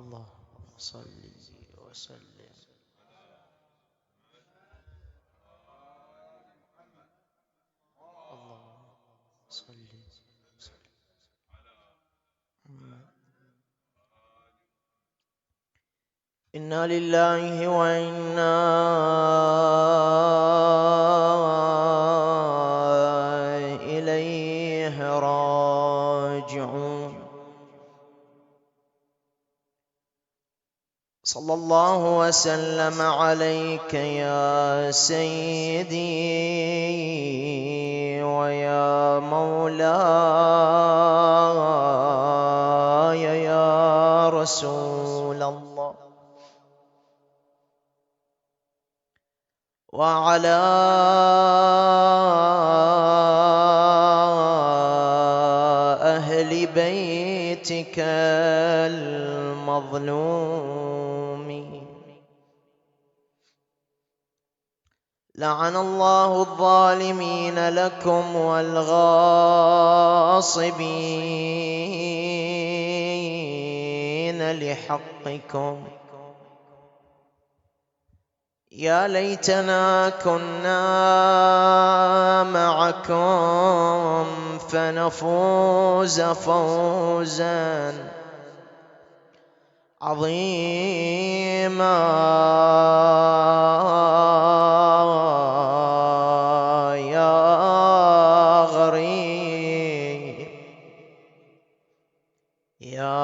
اللهم صل وسلم. اللهم صل وسلم. إنا لله وإنا إليه راجعون. صلى الله وسلم عليك يا سيدي ويا مولاي يا رسول الله، وعلى أهل بيتك المظلومين. لعن الله الظالمين لكم والغاصبين لحقكم. يا ليتنا كنا معكم فنفوز فوزا عظيما. يا غريب يا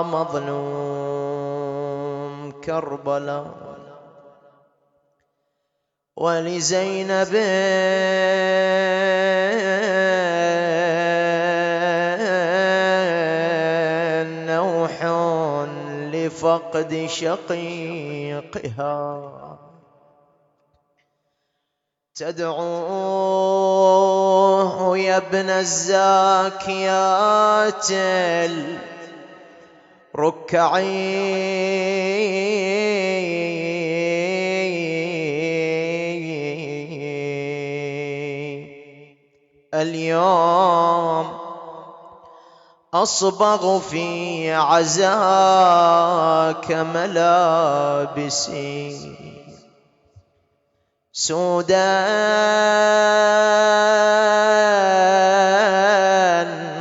مظلوم كربلاء، ولزينب نوح لفقد شقيقها. تدعوه يا ابن الزاكيات اليوم أصبغ في عزاك ملابسي سودا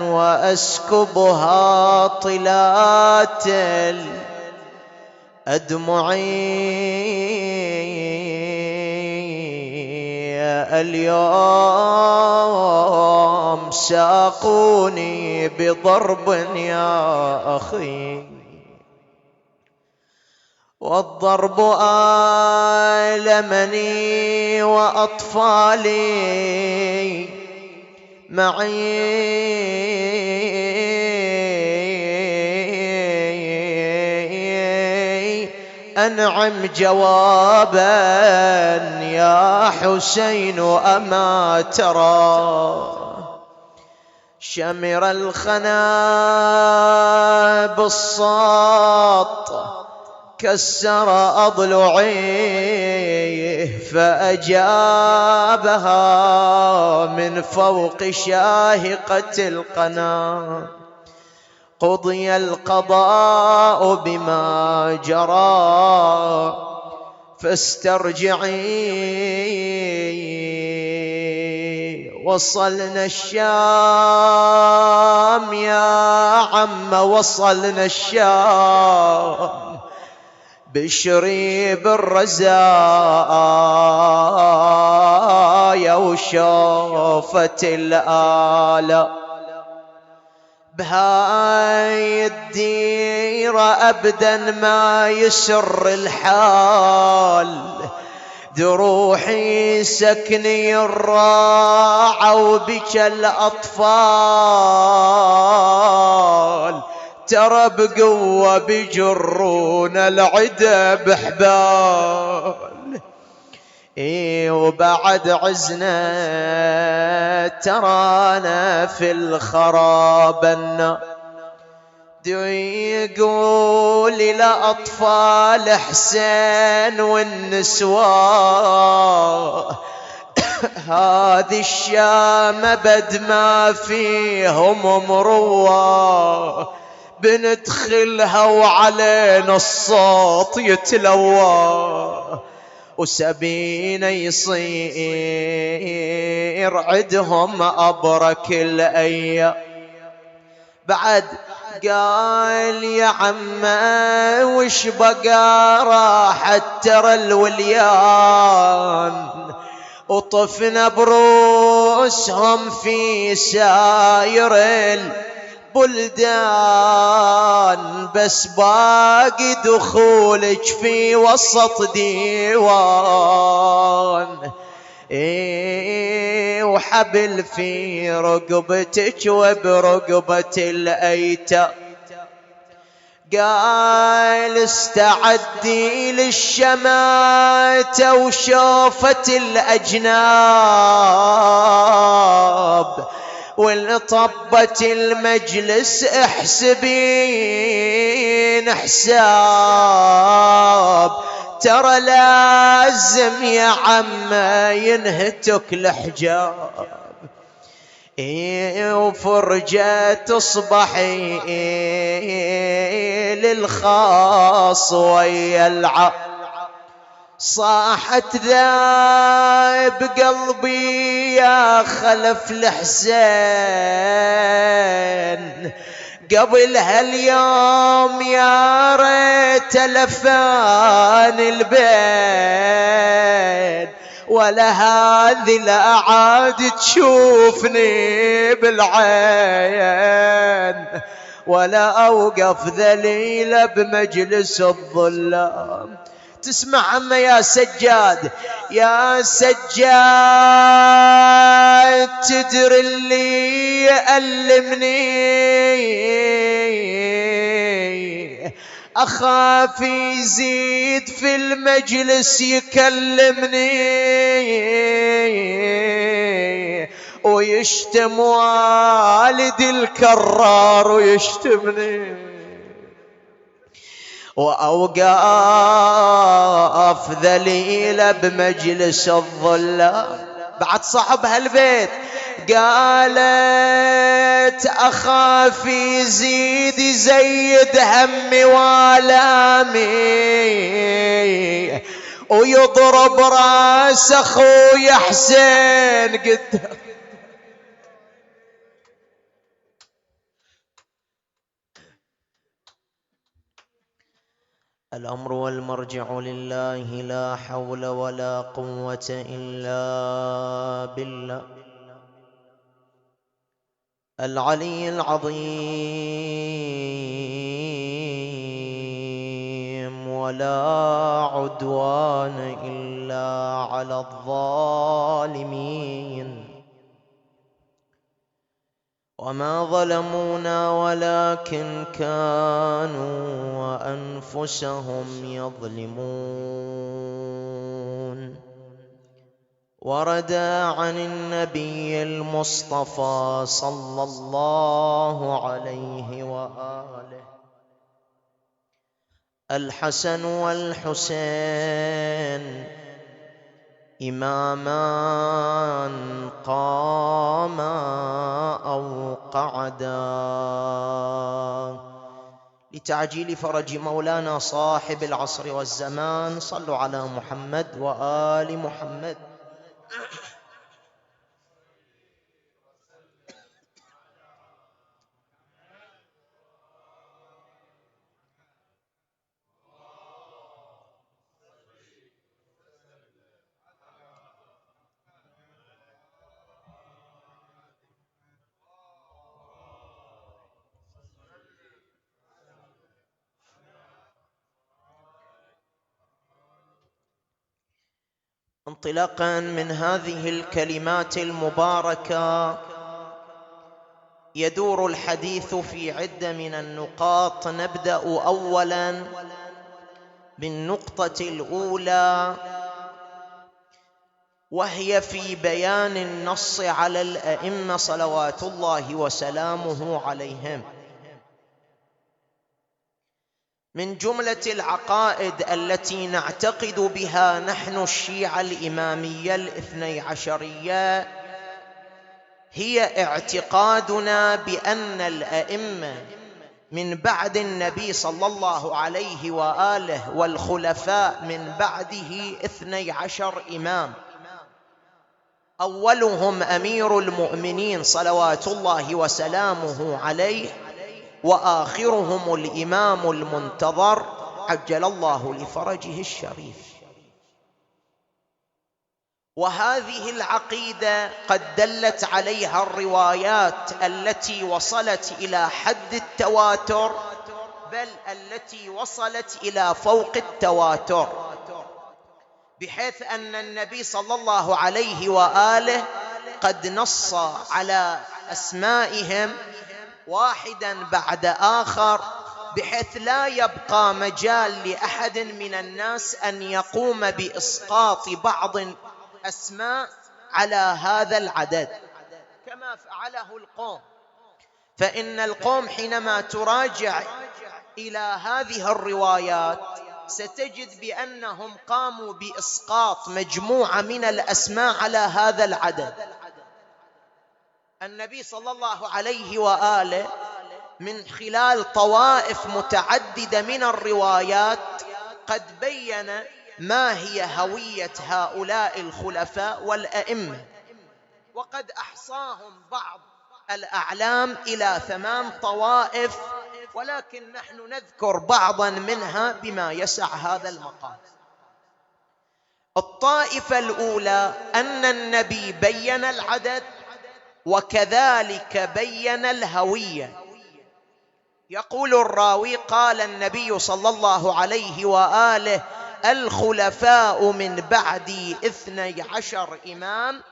وأسكبها طلات الأدمع. اليوم ساقوني بضرب يا أخي، والضرب آلمني وأطفالي معي. أنعم جوابا يا حسين أما ترى شمر الخنا بالصاط كسر أضلعيه، فأجابها من فوق شاهقة القنا. قضي القضاء بما جرى فاسترجعي. وصلنا الشام يا عم، وصلنا الشام بشريب الرزايا وشوفة الآلاء. بهاي الديرة أبدا ما يسر الحال، دروحي سكني الراعة وبك الأطفال، ترى بقوة بجرون العدا بحبال. وبعد عزنا ترانا في الخراب يقول لأطفال حسين والنسوان هذه الشام بد ما فيهم مروة، بندخلها وعلينا الصوت يتلوى، وسبينا يصير عدهم أبرك الأيام. بعد قال يا عمه وش بقى راحت ترى الوليان، وطفنا بروسهم في ساير البلدان، بس باقي دخولك في وسط ديوان، وحبل في رقبتك وبرقبة الأيتام. قال استعدي للشماتة وشوفة الأجناب، والطبة المجلس احسبين حساب، ترى لازم يا عمه ينهتك الحجاب، وفرجة تصبحي للخاص ويا العب. صاحت ذاب قلبي يا خلف الحسين، قبل هاليوم يا ريت لفان البين، ولا هذه لا عاد تشوفني بالعين، ولا أوقف ذليلة بمجلس الظلام. تسمع عما يا سجاد، يا سجاد تدري اللي يألمني، أخاف يزيد في المجلس يكلمني، ويشتم والدي الكرار ويشتمني، وأوقاف ذليلة بمجلس الظلام. بعد صاحب هالبيت قالت أخاف يزيد يزيد همي والامي، ويضرب راس أخوي حسين قدام. الأمر والمرجع لله، لا حول ولا قوة إلا بالله العلي العظيم. ولا عدوان إلا على الظالمين، وما ظلمونا ولكن كانوا أنفسهم يظلمون. ورد عن النبي المصطفى صلى الله عليه وآله: الحسن والحسين إمامان قاما أو قعدا. لتعجيل فرج مولانا صاحب العصر والزمان، صلوا على محمد وآل محمد. انطلاقا من هذه الكلمات المباركة، يدور الحديث في عدة من النقاط. نبدأ أولا بالنقطة الأولى، وهي في بيان النص على الأئمة صلوات الله وسلامه عليهم. من جملة العقائد التي نعتقد بها نحن الشيعة الإمامية الاثني عشرية هي اعتقادنا بأن الأئمة من بعد النبي صلى الله عليه وآله والخلفاء من بعده 12 إمام، أولهم أمير المؤمنين صلوات الله وسلامه عليه، وآخرهم الإمام المنتظر عجل الله لفرجه الشريف. وهذه العقيدة قد دلت عليها الروايات التي وصلت إلى حد التواتر، بل التي وصلت إلى فوق التواتر، بحيث أن النبي صلى الله عليه وآله قد نص على أسمائهم واحدا بعد آخر، بحيث لا يبقى مجال لأحد من الناس أن يقوم بإسقاط بعض الأسماء على هذا العدد كما فعله القوم. فإن القوم حينما تراجع إلى هذه الروايات ستجد بأنهم قاموا بإسقاط مجموعة من الأسماء على هذا العدد. النبي صلى الله عليه وآله من خلال طوائف متعددة من الروايات قد بين ما هي هوية هؤلاء الخلفاء والأئمة، وقد أحصاهم بعض الأعلام إلى 8 طوائف، ولكن نحن نذكر بعضا منها بما يسع هذا المقام. الطائفة الأولى أن النبي بين العدد وكذلك بين الهوية. يقول الراوي قال النبي صلى الله عليه وآله الخلفاء من بعدي 12 إمام.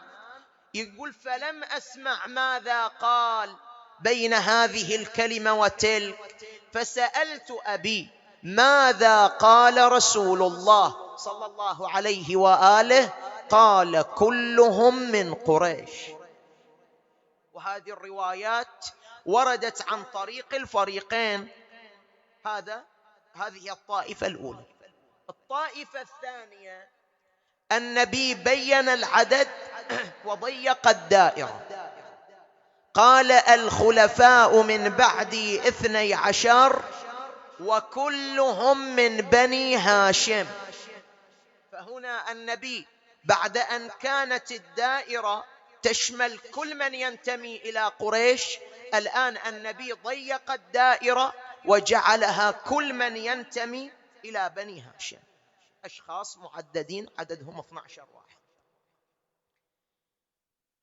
يقول فلم أسمع ماذا قال بين هذه الكلمة وتلك، فسألت أبي ماذا قال رسول الله صلى الله عليه وآله؟ قال كلهم من قريش. وهذه الروايات وردت عن طريق الفريقين. هذه الطائفة الأولى. الطائفة الثانية النبي بين العدد وضيق الدائرة، قال الخلفاء من بعدي 12 وكلهم من بني هاشم. فهنا النبي بعد أن كانت الدائرة تشمل كل من ينتمي إلى قريش، الآن النبي ضيق الدائرة وجعلها كل من ينتمي إلى بني هاشم، أشخاص معددين عددهم 12 واحد.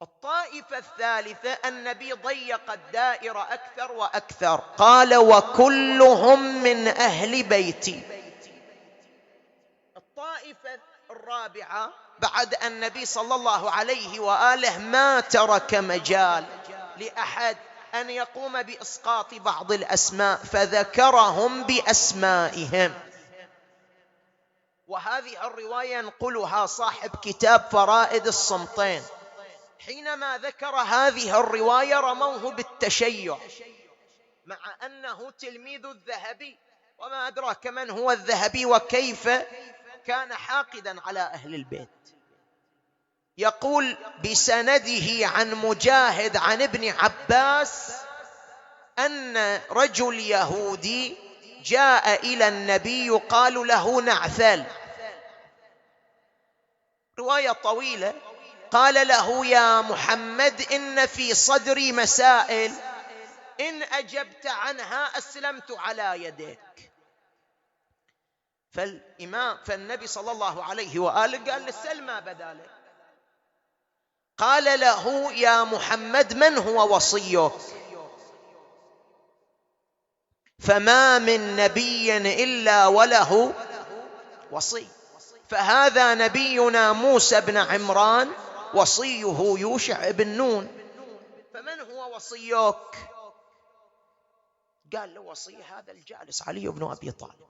الطائفة الثالثة النبي ضيق الدائرة أكثر وأكثر، قال وكلهم من أهل بيتي. الطائفة الرابعة بعد النبي صلى الله عليه وآله ما ترك مجال لأحد أن يقوم بإسقاط بعض الأسماء، فذكرهم بأسمائهم. وهذه الرواية ينقلها صاحب كتاب فرائد الصمتين. حينما ذكر هذه الرواية رموه بالتشيع، مع أنه تلميذ الذهبي، وما أدراك من هو الذهبي وكيف كان حاقدا على أهل البيت. يقول بسنده عن مجاهد عن ابن عباس أن رجل يهودي جاء إلى النبي يقال له نعثل، رواية طويلة، قال له يا محمد إن في صدري مسائل إن أجبت عنها أسلمت على يديك. فالنبي صلى الله عليه وآله قال لسل ما بدالك. قال له يا محمد من هو وصيك؟ فما من نبي إلا وله وصي، فهذا نبينا موسى بن عمران وصيه يوشع بن نون، فمن هو وصيك؟ قال له وصي هذا الجالس علي بن أبي طالب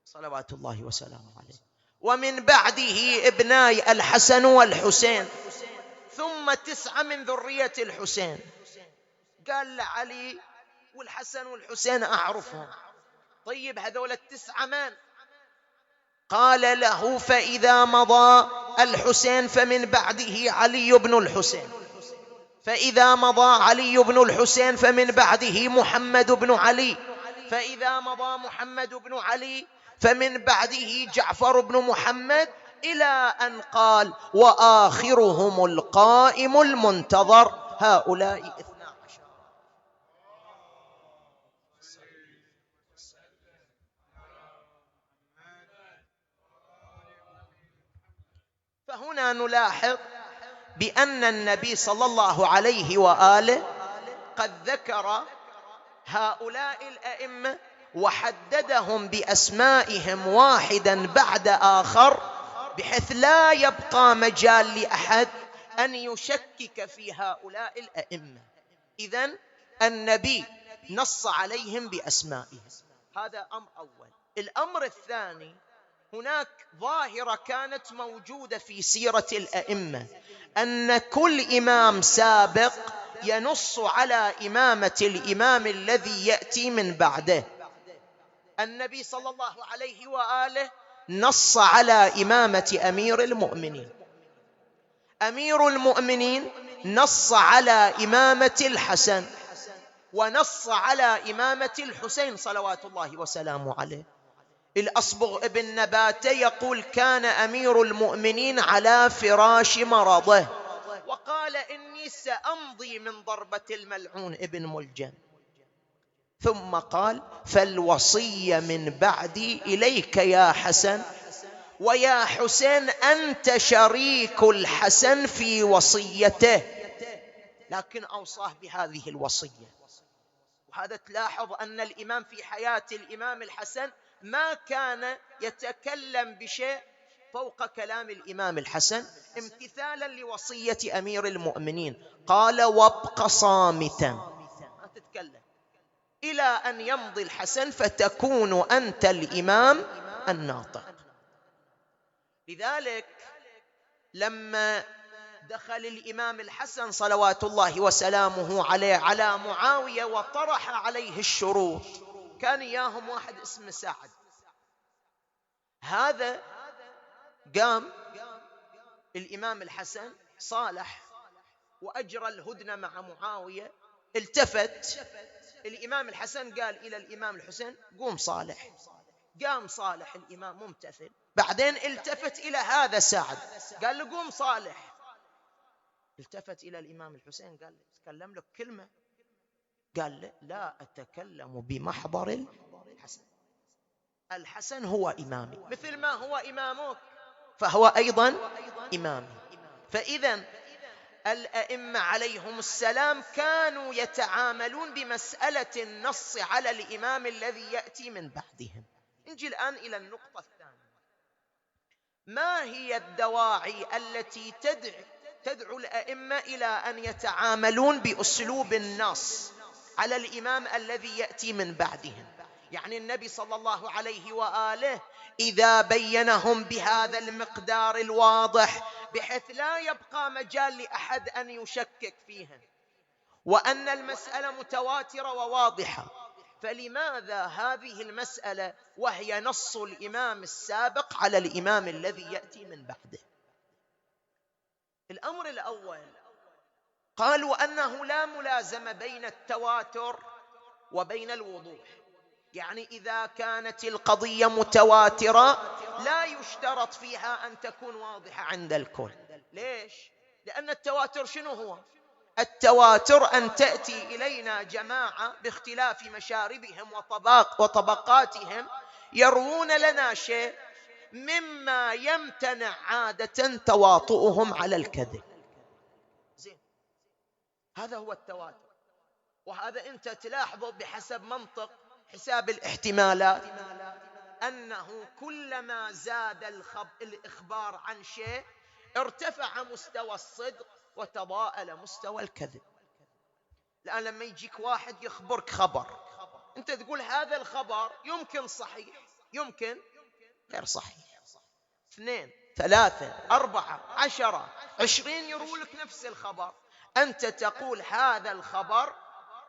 صلوات الله وسلامه عليه، ومن بعده ابناي الحسن والحسين، ثم 9 من ذرية الحسين. قال لعلي والحسن والحسين أعرفهم، طيب هذول التسعة من؟ قال له فإذا مضى الحسين فمن بعده علي بن الحسين، فإذا مضى علي بن الحسين فمن بعده محمد بن علي، فإذا مضى محمد بن علي فمن بعده جعفر بن محمد، إلى أن قال وآخرهم القائم المنتظر هؤلاء 12. فهنا نلاحظ بأن النبي صلى الله عليه وآله قد ذكر هؤلاء الأئمة وحددهم بأسمائهم واحدا بعد آخر، بحيث لا يبقى مجال لأحد أن يشكك في هؤلاء الأئمة. إذن النبي نص عليهم بأسمائهم، هذا أمر أول. الأمر الثاني، هناك ظاهرة كانت موجودة في سيرة الأئمة، أن كل إمام سابق ينص على إمامة الإمام الذي يأتي من بعده. النبي صلى الله عليه وآله نص على إمامة أمير المؤمنين، أمير المؤمنين نص على إمامة الحسن، ونص على إمامة الحسين صلوات الله وسلامه عليه. الأصبغ ابن نباتة يقول كان أمير المؤمنين على فراش مرضه، وقال إني سأمضي من ضربة الملعون ابن ملجم، ثم قال فالوصية من بعدي إليك يا حسن، ويا حسين أنت شريك الحسن في وصيته، لكن أوصاه بهذه الوصية. وهذا تلاحظ أن الإمام في حياة الإمام الحسن ما كان يتكلم بشيء فوق كلام الإمام الحسن، امتثالا لوصية أمير المؤمنين. قال وابق صامتا، ما تتكلم إلى أن يمضي الحسن فتكون أنت الإمام الناطق. لذلك لما دخل الإمام الحسن صلوات الله وسلامه عليه على معاوية وطرح عليه الشروط، كان إياهم واحد اسمه سعد. هذا قام الإمام الحسن صالح وأجرى الهدنة مع معاوية، التفت الإمام الحسن قال إلى الإمام الحسين قوم صالح، قام صالح الإمام ممتثل. بعدين التفت إلى هذا سعد قال له قوم صالح، التفت إلى الإمام الحسين قال له تكلم لك كلمة؟ قال له لا أتكلم بمحضر الحسن، الحسن هو إمامي مثل ما هو إمامك فهو أيضا إمامي. فإذا الأئمة عليهم السلام كانوا يتعاملون بمسألة النص على الإمام الذي يأتي من بعدهم. نجي الآن إلى النقطة الثانية، ما هي الدواعي التي تدعو الأئمة إلى أن يتعاملون بأسلوب النص على الإمام الذي يأتي من بعدهم؟ يعني النبي صلى الله عليه وآله إذا بينهم بهذا المقدار الواضح بحيث لا يبقى مجال لأحد أن يشكك فيها، وأن المسألة متواترة وواضحة، فلماذا هذه المسألة وهي نص الإمام السابق على الإمام الذي يأتي من بعده؟ الأمر الأول، قالوا أنه لا ملازمة بين التواتر وبين الوضوح. يعني إذا كانت القضية متواترة لا يشترط فيها أن تكون واضحة عند الكل. ليش؟ لأن التواتر شنو هو؟ التواتر أن تأتي إلينا جماعة باختلاف مشاربهم وطبقاتهم يروون لنا شيء مما يمتنع عادة تواطؤهم على الكذب. زين، هذا هو التواتر. وهذا أنت تلاحظه بحسب منطق حساب الاحتمالات، أنه كلما زاد الإخبار عن شيء ارتفع مستوى الصدق وتضاءل مستوى الكذب. الآن لما يجيك واحد يخبرك خبر، أنت تقول هذا الخبر يمكن صحيح يمكن غير صحيح، 2 3 4 10 20 يرووا لك نفس الخبر، أنت تقول هذا الخبر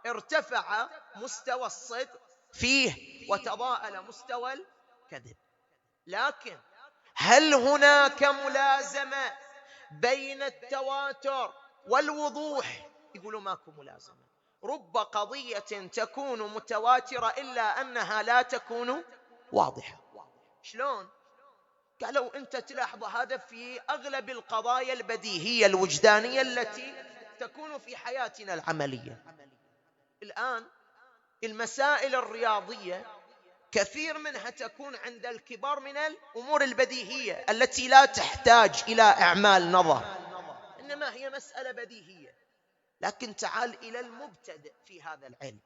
ارتفع مستوى الصدق فيه وتضاءل مستوى الكذب. لكن هل هناك ملازمة بين التواتر والوضوح؟ يقولوا ماكو ملازمة. رب قضية تكون متواترة إلا أنها لا تكون واضحة. شلون؟ قالوا أنت تلاحظ هذا في أغلب القضايا البديهية الوجدانية التي تكون في حياتنا العملية. الآن المسائل الرياضية كثير منها تكون عند الكبار من الأمور البديهية التي لا تحتاج إلى إعمال نظر، إنما هي مسألة بديهية. لكن تعال إلى المبتدئ في هذا العلم،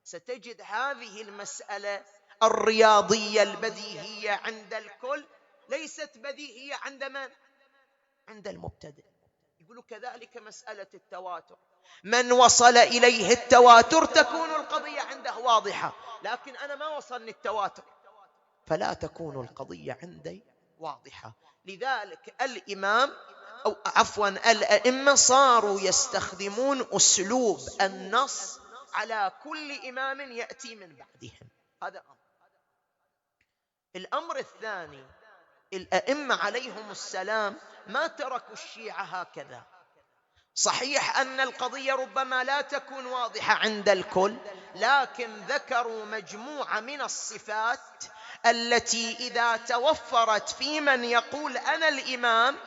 ستجد هذه المسألة الرياضية البديهية عند الكل ليست بديهية عند من؟ عند المبتدئ. يقولوا كذلك مسألة التواتر، من وصل إليه التواتر تكون القضية عنده واضحة، لكن أنا ما وصلني التواتر فلا تكون القضية عندي واضحة. لذلك الإمام أو عفوا الأئمة صاروا يستخدمون أسلوب النص على كل إمام يأتي من بعدهم. هذا أمر. الأمر الثاني، الأئمة عليهم السلام ما تركوا الشيعة هكذا. صحيح أن القضية ربما لا تكون واضحة عند الكل، لكن ذكروا مجموعة من الصفات التي إذا توفرت في من يقول أنا الإمام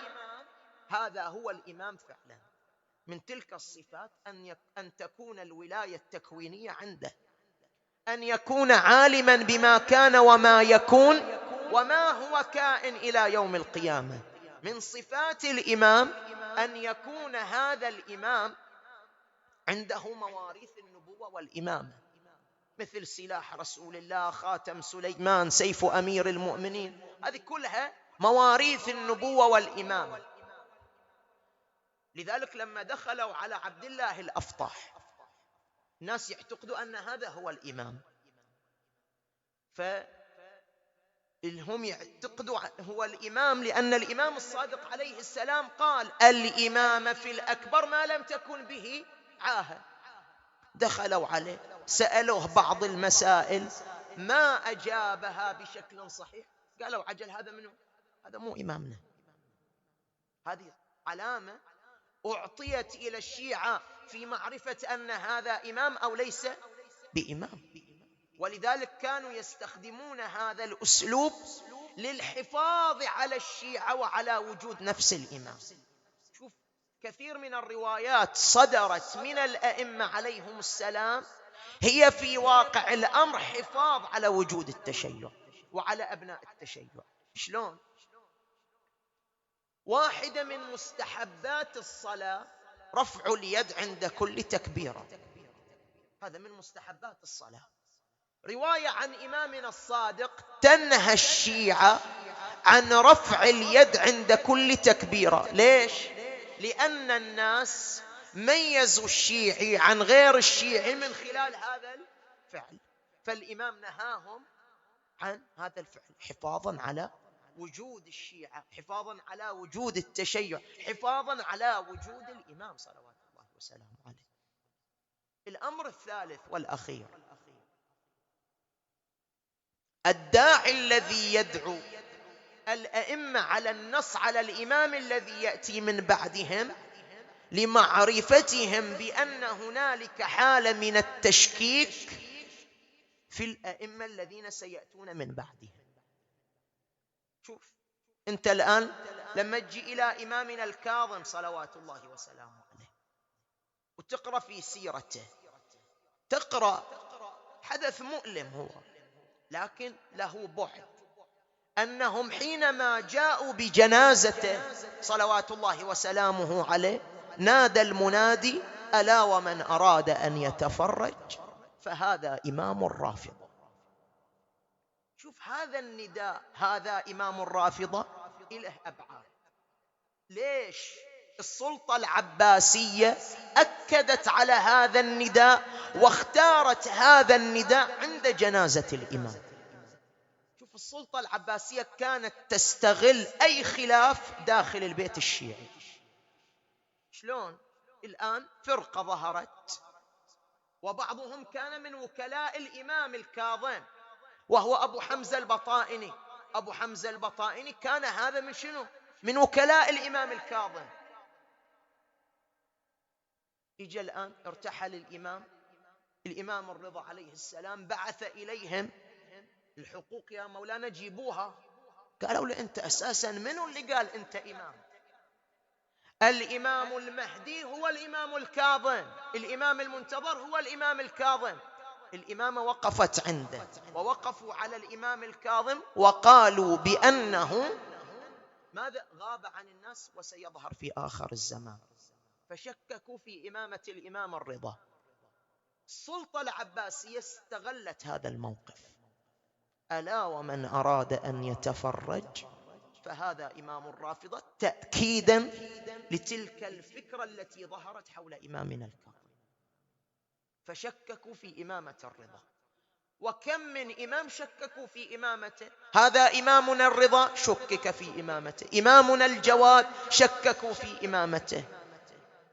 هذا هو الإمام فعلا. من تلك الصفات أن تكون الولاية التكوينية عنده، أن يكون عالما بما كان وما يكون وما هو كائن إلى يوم القيامة. من صفات الإمام أن يكون هذا الإمام عنده مواريث النبوة والإمامة، مثل سلاح رسول الله، خاتم سليمان، سيف أمير المؤمنين، هذه كلها مواريث النبوة والإمامة. لذلك لما دخلوا على عبد الله الأفطح الناس يعتقدوا أن هذا هو الإمام، فهم يعتقدوا هو الإمام لأن الإمام الصادق عليه السلام قال الإمام في الأكبر ما لم تكن به عاهة. دخلوا عليه سألوه بعض المسائل ما أجابها بشكل صحيح، قالوا عجل هذا منه، هذا مو إمامنا. هذه علامة أعطيت إلى الشيعة في معرفة أن هذا إمام أو ليس بإمام. ولذلك كانوا يستخدمون هذا الأسلوب للحفاظ على الشيعة وعلى وجود نفس الإمام. شوف كثير من الروايات صدرت من الأئمة عليهم السلام هي في واقع الأمر حفاظ على وجود التشيع وعلى أبناء التشيع. شلون؟ واحدة من مستحبات الصلاة رفع اليد عند كل تكبيرة، هذا من مستحبات الصلاة. رواية عن إمامنا الصادق تنهى الشيعة عن رفع اليد عند كل تكبيرة. ليش؟ لأن الناس ميزوا الشيعي عن غير الشيعي من خلال هذا الفعل، فالإمام نهاهم عن هذا الفعل حفاظا على وجود الشيعة، حفاظا على وجود التشيع، حفاظا على وجود الإمام صلوات الله وسلامه عليه. الأمر الثالث والأخير، الداعي الذي يدعو الأئمة على النص على الإمام الذي يأتي من بعدهم لمعرفتهم بأن هنالك حالة من التشكيك في الأئمة الذين سيأتون من بعدهم. شوف أنت الآن لما تجي إلى إمامنا الكاظم صلوات الله وسلامه عليه وتقرأ في سيرته، تقرأ حدث مؤلم هو، لكن له بعد. أنهم حينما جاءوا بجنازته صلوات الله وسلامه عليه نادى المنادي ألا ومن أراد أن يتفرج فهذا إمام الرافضة. شوف هذا النداء، هذا إمام الرافضة إله أبعاد. ليش؟ السلطة العباسية أكدت على هذا النداء واختارت هذا النداء عند جنازة الإمام. شوف السلطة العباسية كانت تستغل أي خلاف داخل البيت الشيعي. شلون؟ الآن فرقة ظهرت وبعضهم كان من وكلاء الإمام الكاظم وهو أبو حمزة البطائني. أبو حمزة البطائني كان هذا من شنو؟ من وكلاء الإمام الكاظم. إجا الآن ارتحل الإمام الرضا عليه السلام، بعث إليهم الحقوق يا مولانا جيبوها. قالوا له أنت أساسا منو اللي قال أنت إمام؟ الإمام المهدي هو الإمام الكاظم، الإمام المنتظر هو الإمام الكاظم. الإمامة وقفت عنده ووقفوا على الإمام الكاظم وقالوا بأنه ماذا؟ غاب عن الناس وسيظهر في آخر الزمان. فشككوا في إمامة الإمام الرضا. السلطة العباسية استغلت هذا الموقف. ألا ومن أراد أن يتفرج فهذا إمام الرافضة، تأكيدا لتلك الفكرة التي ظهرت حول إمامنا الكاظم. فشككوا في إمامة الرضا. وكم من إمام شككوا في إمامته. هذا إمامنا الرضا شكك في إمامته، إمامنا الجواد شككوا في إمامته.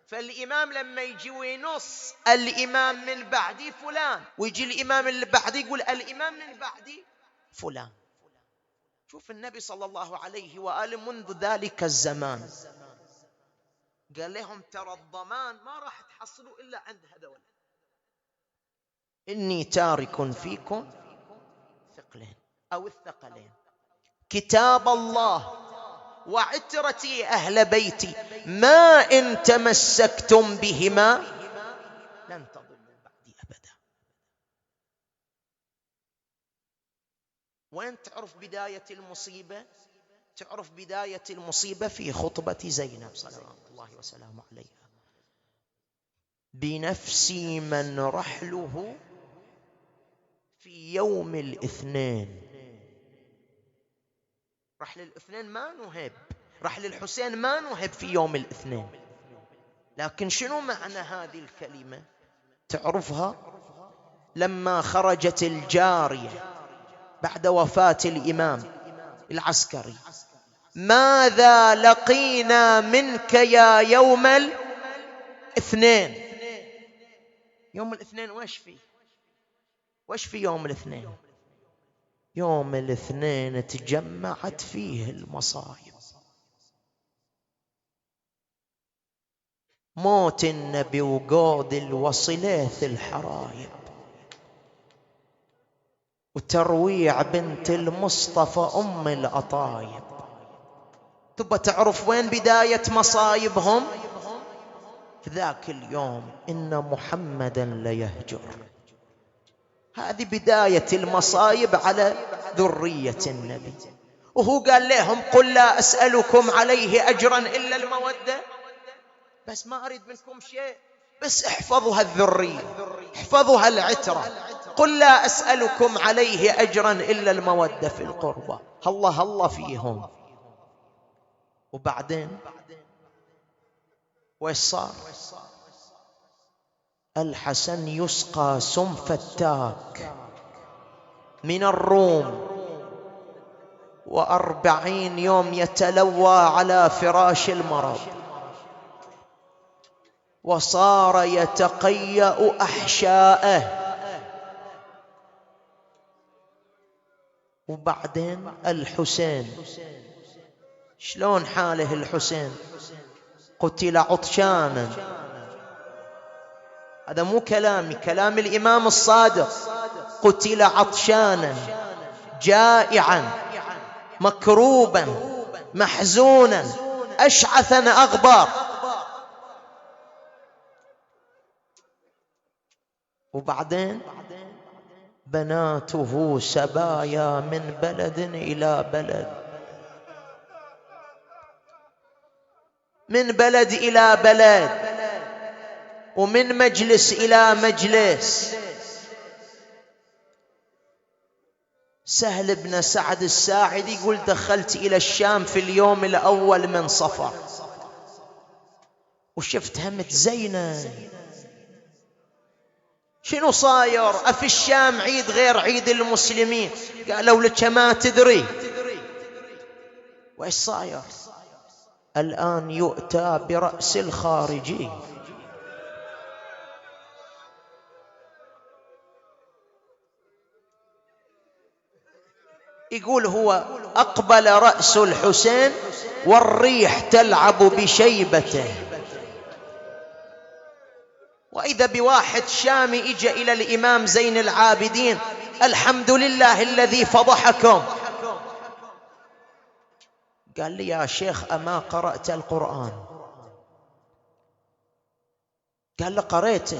فالإمام لما يجي وينص الإمام من بعدي فلان، ويجي الإمام اللي بعدي يقول الإمام من بعدي فلان. شوف النبي صلى الله عليه وآله منذ ذلك الزمان قال لهم ترى الضمان ما راح تحصلوا إلا عند هذول. إني تارك فيكم ثقلين أو الثقلين، كتاب الله وعترتي أهل بيتي، ما إن تمسكتم بهما لن تضلوا بعدي أبدا. وين تعرف بداية المصيبة؟ تعرف بداية المصيبة في خطبة زينب صلوات الله وسلامه عليها: بنفسي من رحله في يوم الاثنين. رحل الاثنين ما نهب، رحل الحسين ما نهب في يوم الاثنين. لكن شنو معنى هذه الكلمة؟ تعرفها؟ لما خرجت الجارية بعد وفاة الإمام العسكري: ماذا لقينا منك يا يوم الاثنين؟ يوم الاثنين وش في يوم الاثنين؟ يوم الاثنين تجمعت فيه المصايب. موت النبي وقود وصليث الحرايب، وترويع بنت المصطفى أم الأطايب. تبى تعرف وين بداية مصايبهم؟ في ذاك اليوم: إن محمدا ليهجر. هذه بداية المصايب على ذرية النبي. وهو قال لهم: قل لا أسألكم عليه أجرا إلا المودة، بس ما أريد منكم شيء، بس احفظوا هالذرية، احفظوا هالعترة. قل لا أسألكم عليه أجرا إلا المودة في القربى. الله فيهم. وبعدين وإيش صار؟ الحسن يسقى سم فتاك من الروم، 40 يوم يتلوى على فراش المرض، وصار يتقيأ أحشاءه. وبعدين الحسين، شلون حاله الحسين؟ قتل عطشانا. هذا مو كلامي، كلام الإمام الصادق. قتل عطشانا جائعا مكروبا محزونا أشعثا أغبار. وبعدين بناته سبايا من بلد إلى بلد، من بلد إلى بلد، ومن مجلس إلى مجلس. سهل بن سعد الساعدي يقول: دخلت إلى الشام في اليوم الأول من صفر، وشفت همة زينب. شنو صاير؟ أفي الشام عيد غير عيد المسلمين؟ قالوا لك ما تدري. وإيش صاير؟ الآن يؤتى برأس الخارجي. يقول هو أقبل رأس الحسين والريح تلعب بشيبته. وإذا بواحد شامي إجا إلى الإمام زين العابدين: الحمد لله الذي فضحكم. قال لي: يا شيخ أما قرأت القرآن؟ قال له: قرأته.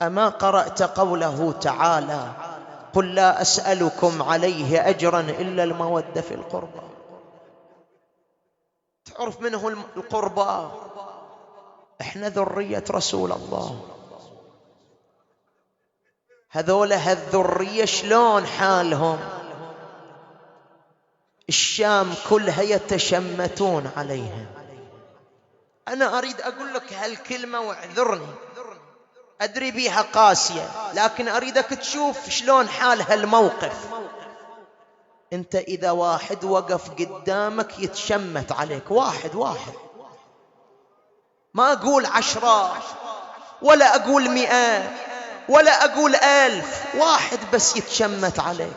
أما قرأت قوله تعالى: قل لا أسألكم عليه أجرا إلا المودة في القربى؟ تعرف منه القربى؟ احنا ذرية رسول الله. هذول هالذرية شلون حالهم؟ الشام كلها يتشمتون عليها. أنا أريد أقول لك هالكلمة واعذرني، أدري بيها قاسية، لكن أريدك تشوف شلون حال هالموقف. أنت إذا واحد وقف قدامك يتشمت عليك، واحد ما أقول 10 ولا أقول 100 ولا أقول 1000، واحد بس يتشمت عليك،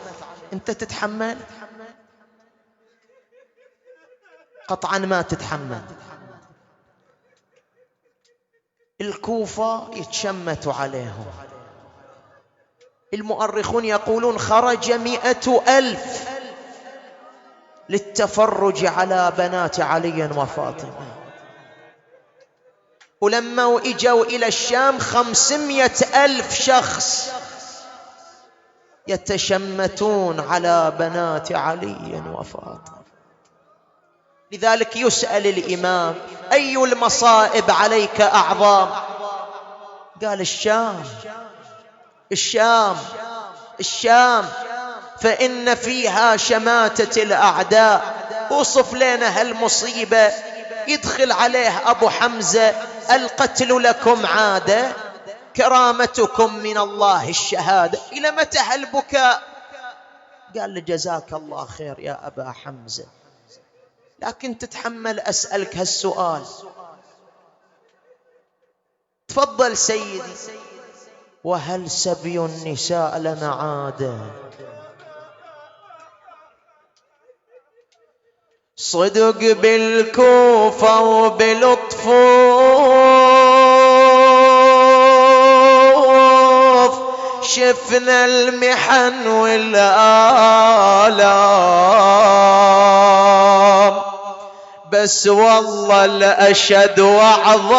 أنت تتحمل؟ قطعا ما تتحمل. الكوفة يتشمتوا عليهم. المؤرخون يقولون خرج 100,000 للتفرج على بنات علي وفاطمة. ولما اجوا إلى الشام 500,000 شخص يتشمتون على بنات علي وفاطمة. لذلك يسأل الإمام: أي المصائب عليك أعظم؟ قال: الشام فإن فيها شماتة الأعداء. وصف لنا هالمصيبة. يدخل عليه أبو حمزة: القتل لكم عادة، كرامتكم من الله الشهادة. إلى متى هالبكاء؟ قال له: جزاك الله خير يا أبا حمزة، لكن تتحمل أسألك هالسؤال؟ تفضل سيدي. وهل سبي النساء لنا عادة؟ صدق بالكوفة وبالطفوف شفنا المحن والآلام، بس والله الأشد وأعظم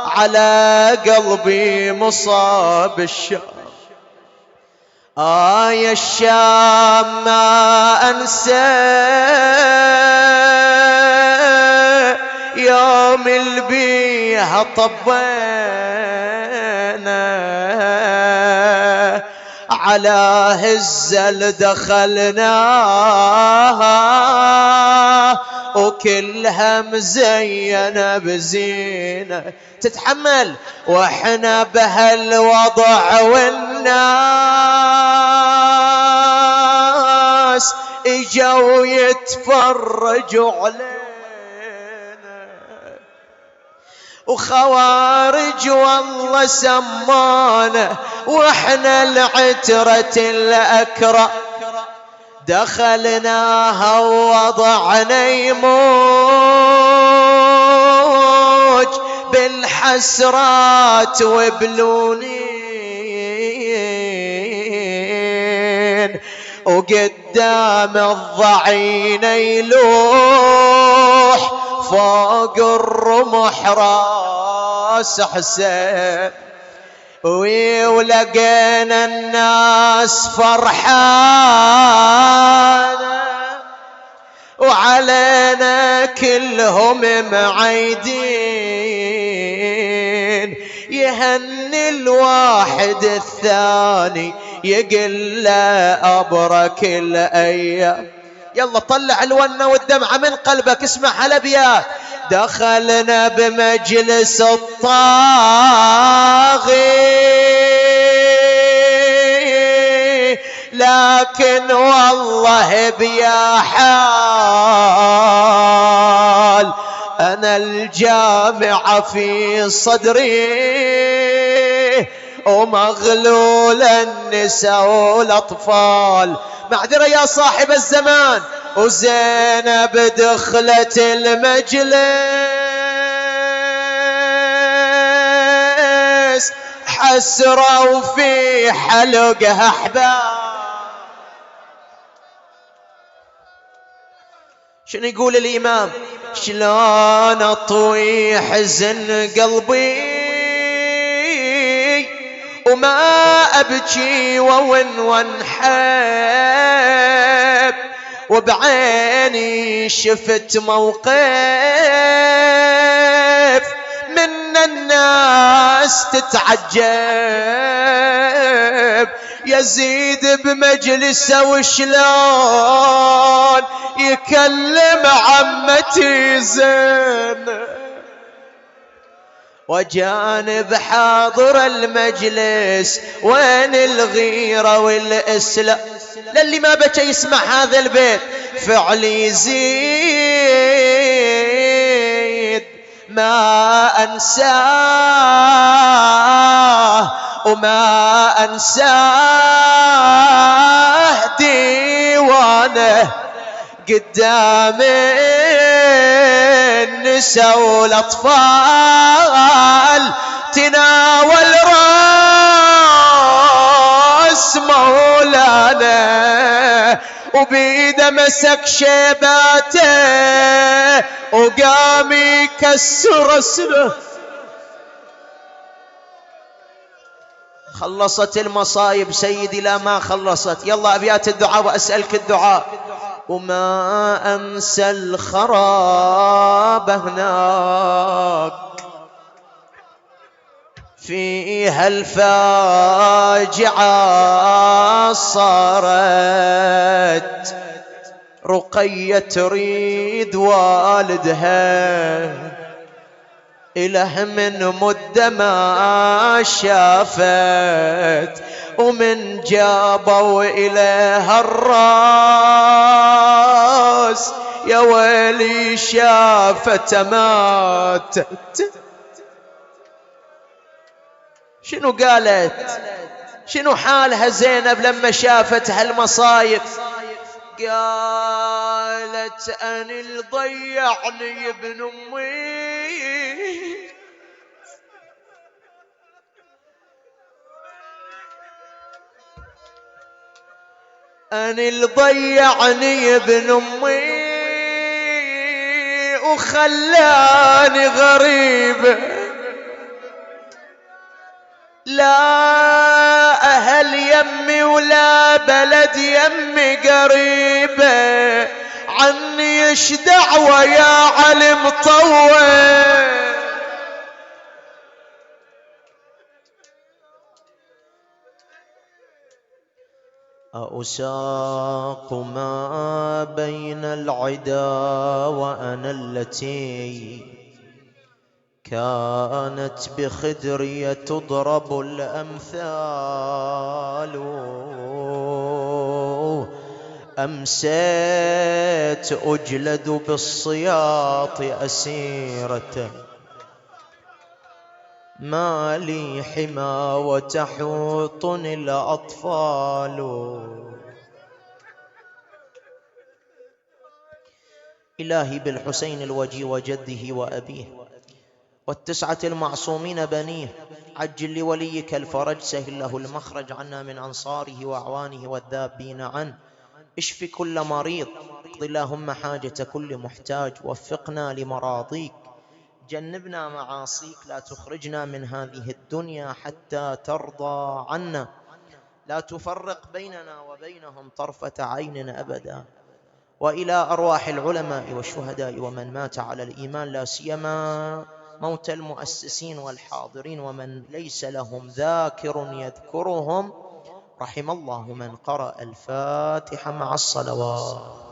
على قلبي مصاب الشام. يا الشام ما أنسى يوم البيها طبينا على هزل دخلناها وكلها مزينة بزينة. تتحمل؟ واحنا بهالوضع والناس اجوا يتفرجوا علينا، وخوارج والله سمانا واحنا العترة الأكرم. دخلناها ووضعنا يموج بالحسرات وبلونين، وقدام الضعين يلوح فوق الرمح راس حسين. ولقينا الناس فرحانة وعلينا كلهم معيدين، يهني الواحد الثاني يقل له أبرك الأيام. يلا طلع الونة والدمعة من قلبك، اسمع هالأبيات. دخلنا بمجلس الطاغي لكن والله بيا حال أنا الجامعة في صدري ومغلول النساء والأطفال. معذرة يا صاحب الزمان. وزينب دخلت المجلس حسرة وفي حلقها أحباب. شنو يقول الإمام؟ شلون أطوي حزن قلبي وما أبكي وانحب، وبعيني شفت موقف من الناس تتعجب. يزيد بمجلسه وشلون يكلم عمتي زينب، وجانب حاضر المجلس وين الغيرة والإسلام. للي ما بكى يسمع هذا البيت. فعل يزيد ما أنساه وما أنساه ديوانه قدام النساء والأطفال تناول راس مولانا وبيده مسك شيباته وقام يكسر اسره. خلصت المصايب سيدي؟ لا ما خلصت. يلا أبيات الدعاء وأسألك الدعاء. وما أنسى الخراب هناك فيها الفاجعة صارت، رقية تريد والدها إله من مدة ما شافت، ومن جابوا إليها الراس يا ويلي شافت ماتت. شنو قالت؟ شنو حالها زينب لما شافت هالمصايب؟ قالت أن اللي ضيعني ابن أمي، أن اللي ضيعني ابن أمي وخلاني غريب، لا أهل يمي ولا بلد يمي قريبة عني ايش دعوة يا علم طول. أساق ما بين العدا وأنا التي كانت بخدري تضرب الأمثال، أمسيت أجلد بالصياط أسيرة ما لي حما وتحوطني الأطفال. إلهي بالحسين الوجي وجده وأبيه والتسعة المعصومين بنيه عجل لوليك الفرج، سهل له المخرج عنا من أنصاره وأعوانه والذابين عنه، اشف كل مريض، اقض اللهم حاجة كل محتاج، وفقنا لمراضيك، جنبنا معاصيك، لا تخرجنا من هذه الدنيا حتى ترضى عنا، لا تفرق بيننا وبينهم طرفة عين أبدا. وإلى أرواح العلماء والشهداء ومن مات على الإيمان، لا سيما موت المؤسسين والحاضرين ومن ليس لهم ذاكر يذكرهم، رحم الله من قرأ الفاتحة مع الصلوات.